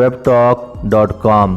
webtalk.com،